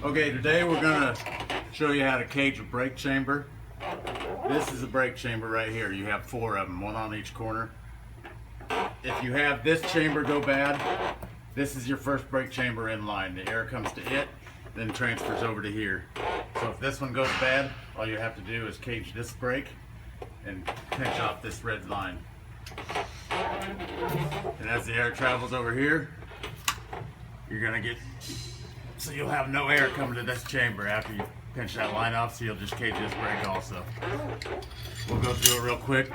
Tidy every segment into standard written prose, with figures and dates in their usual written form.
Okay, today we're gonna show you how to cage a brake chamber. This is a brake chamber right here. You have 4 of them, one on each corner. If you have this chamber go bad, this is your first brake chamber in line. The air comes to it, then transfers over to here. So if this one goes bad, all you have to do is cage this brake and pinch off this red line. And as the air travels over here, you're gonna get, so you'll have no air coming to this chamber after you pinch that line off, so you'll just cage this brake also. We'll go through it real quick.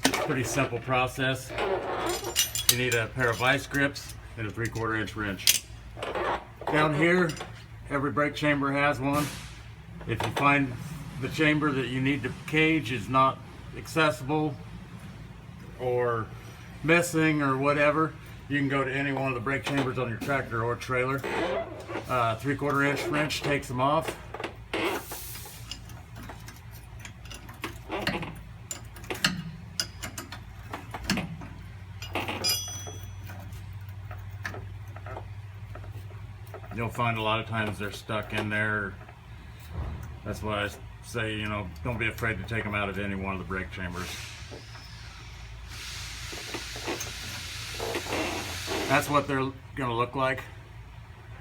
It's a pretty simple process. You need a pair of vice grips and a 3/4 inch wrench. Down here, every brake chamber has one. If you find the chamber that you need to cage is not accessible or missing or whatever, you can go to any one of the brake chambers on your tractor or trailer. 3/4 inch wrench takes them off. You'll find a lot of times they're stuck in there. That's why I say, you know, don't be afraid to take them out of any one of the brake chambers. That's what they're going to look like.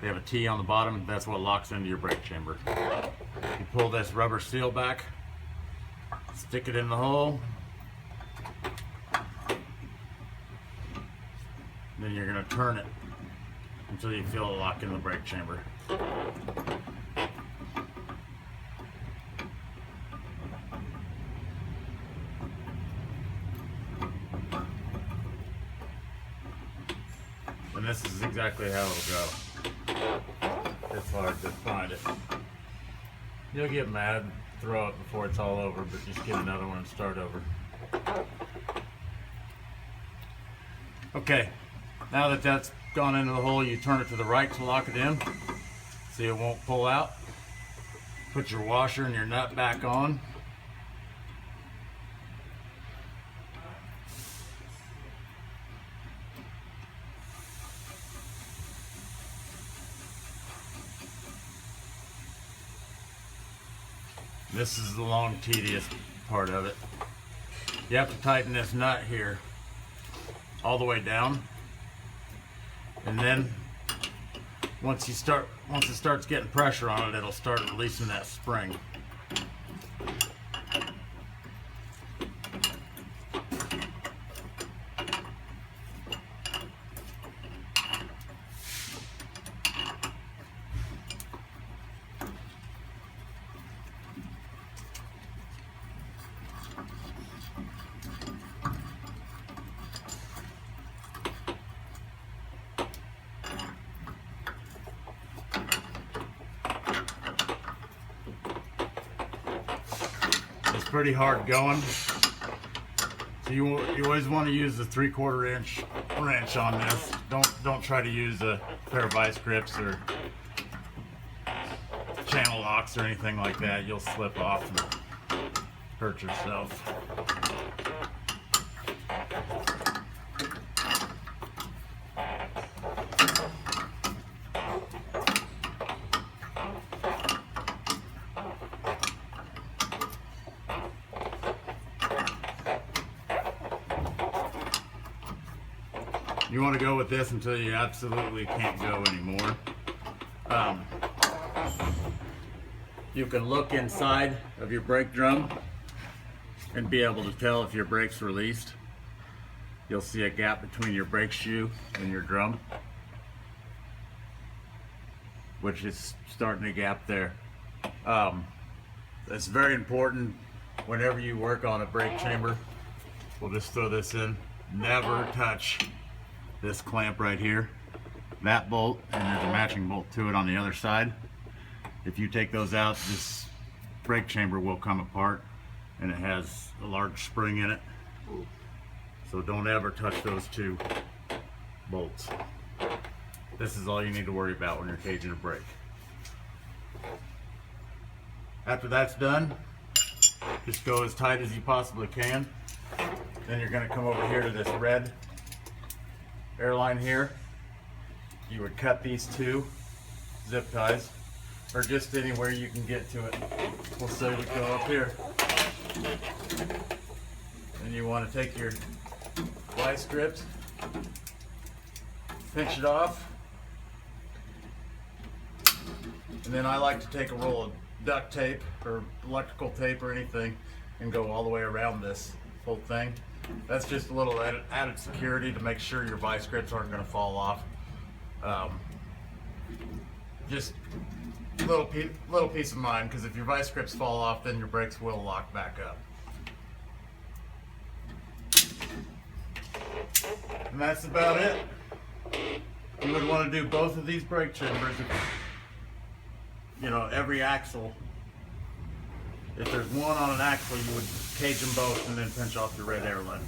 They have a T on the bottom. That's what locks into your brake chamber. You pull this rubber seal back, stick it in the hole, then you're going to turn it until you feel it lock in the brake chamber. And this is exactly how it'll go. It's hard to find it. You'll get mad, throw it before it's all over, but just get another one and start over. Okay, now that that's gone into the hole, you turn it to the right to lock it in. See, it won't pull out. Put your washer and your nut back on. This is the long, tedious part of it. You have to tighten this nut here all the way down, and then once it starts getting pressure on it, it'll start releasing that spring. It's pretty hard going, so you always want to use the 3/4 inch wrench on this. Don't try to use a pair of vice grips or channel locks or anything like that. You'll slip off and hurt yourself. You want to go with this until you absolutely can't go anymore. You can look inside of your brake drum and be able to tell if your brake's released. You'll see a gap between your brake shoe and your drum, which is starting a gap there. It's very important whenever you work on a brake chamber. We'll just throw this in. Never touch this clamp right here, that bolt, and there's a matching bolt to it on the other side. If you take those out, this brake chamber will come apart, and it has a large spring in it. So don't ever touch those 2 bolts. This is all you need to worry about when you're caging a brake. After that's done, just go as tight as you possibly can. Then you're going to come over here to this red airline here. You would cut these 2 zip ties or just anywhere you can get to it. We'll say we go up here. And you want to take your vice grips, pinch it off, and then I like to take a roll of duct tape or electrical tape or anything and go all the way around this whole thing. That's just a little added security to make sure your vice grips aren't going to fall off. Just little peace of mind, because if your vice grips fall off, then your brakes will lock back up. And that's about it. You would want to do both of these brake chambers. You know, every axle. If there's one on an axle, you would cage them both and then pinch off your red air line.